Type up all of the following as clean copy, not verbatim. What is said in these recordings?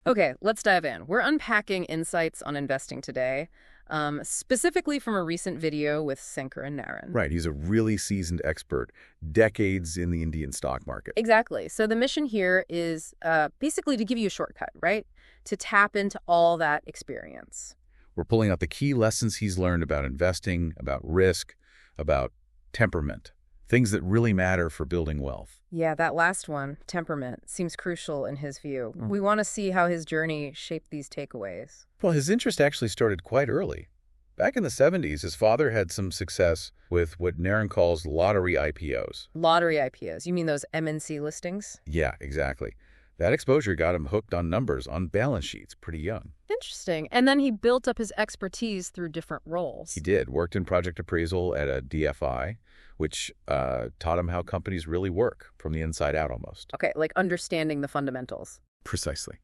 Okay, let's dive in. We're unpacking insights on investing today, specifically from a recent video with Shankar and Naren. Right, he's a really seasoned expert, decades in the Indian stock market. Exactly. So the mission here is basically to give you a shortcut, right? To tap into all that experience. We're pulling out the key lessons he's learned about investing, about risk, about temperament, things that really matter for building wealth. Yeah, that last one, temperament, seems crucial in his view. We want to see how his journey shaped these takeaways. Well, his interest actually started quite early. Back in the 70s, his father had some success with what Naren calls lottery IPOs. Lottery IPOs, you mean those MNC listings? Yeah, exactly. That exposure got him hooked on numbers on balance sheets pretty young. Interesting. And then he built up his expertise through different roles. He did, worked in project appraisal at a DFI, which taught him how companies really work from the inside out almost. Okay, like understanding the fundamentals. Precisely.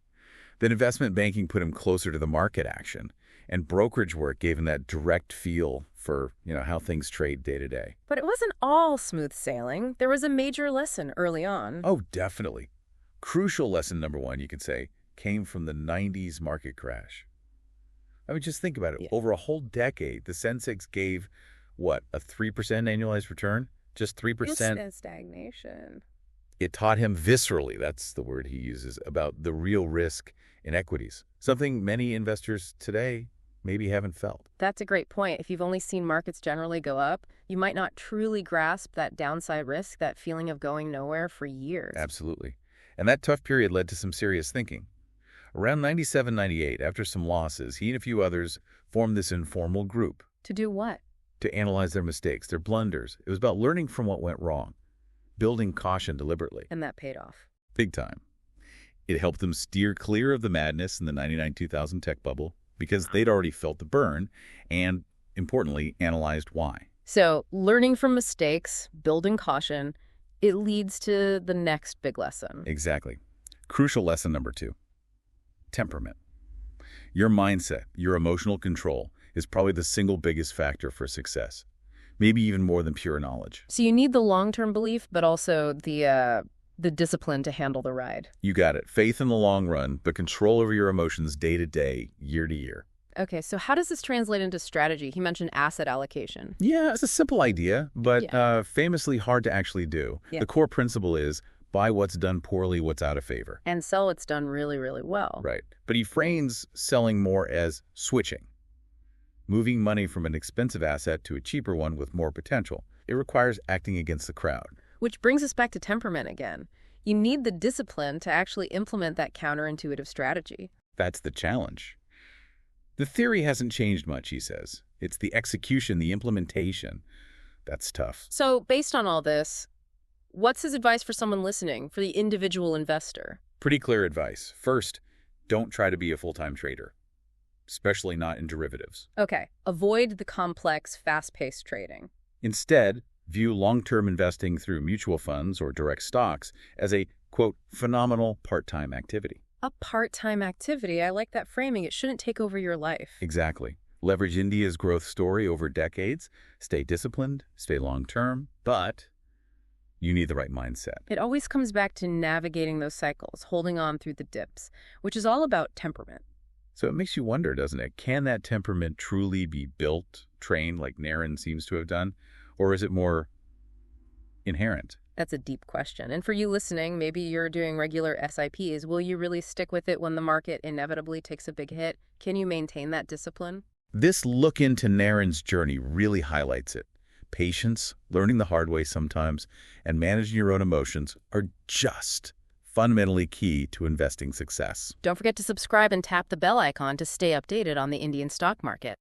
Then investment banking put him closer to the market action, and brokerage work gave him that direct feel for, how things trade day to day. But it wasn't all smooth sailing. There was a major lesson early on. Oh, definitely. Crucial lesson number one, you could say, came from the 90s market crash. I mean, just think about it. Yeah. Over a whole decade, the Sensex gave, what, a 3% annualized return? Just 3%? It's stagnation. It taught him viscerally, that's the word he uses, about the real risk in equities, something many investors today maybe haven't felt. That's a great point. If you've only seen markets generally go up, you might not truly grasp that downside risk, that feeling of going nowhere for years. Absolutely. And that tough period led to some serious thinking. Around 97, 98, after some losses, he and a few others formed this informal group To do what? to analyze their mistakes, their blunders. It was about learning from what went wrong, building caution deliberately. And that paid off. Big time. It helped them steer clear of the madness in the 99-2000 tech bubble because they'd already felt the burn and, importantly, analyzed why. So learning from mistakes, building caution, it leads to the next big lesson. Exactly. Crucial lesson number two. Temperament. Your mindset, your emotional control, is probably the single biggest factor for success. Maybe even more than pure knowledge. So you need the long-term belief, but also the discipline to handle the ride. You got it. Faith in the long run, but control over your emotions day to day, year to year. Okay, so how does this translate into strategy? He mentioned asset allocation. Yeah, it's a simple idea, but famously hard to actually do. Yeah. The core principle is buy what's done poorly, what's out of favor. And sell what's done really, really well. Right. But he frames selling more as switching, moving money from an expensive asset to a cheaper one with more potential. It requires acting against the crowd. Which brings us back to temperament again. You need the discipline to actually implement that counterintuitive strategy. That's the challenge. The theory hasn't changed much, he says. It's the execution, the implementation. That's tough. So based on all this, what's his advice for someone listening, for the individual investor? Pretty clear advice. First, don't try to be a full-time trader, especially not in derivatives. Okay, avoid the complex, fast-paced trading. Instead, view long-term investing through mutual funds or direct stocks as a, quote, phenomenal part-time activity. A part-time activity, I like that framing. It shouldn't take over your life. Exactly. Leverage India's growth story over decades. Stay disciplined, stay long-term, but you need the right mindset. It always comes back to navigating those cycles, holding on through the dips, which is all about temperament. So it makes you wonder, doesn't it? Can that temperament truly be built, trained, like Naren seems to have done? Or is it more inherent? That's a deep question. And for you listening, maybe you're doing regular SIPs. Will you really stick with it when the market inevitably takes a big hit? Can you maintain that discipline? This look into Naren's journey really highlights it. Patience, learning the hard way sometimes, and managing your own emotions are just fundamentally key to investing success. Don't forget to subscribe and tap the bell icon to stay updated on the Indian stock market.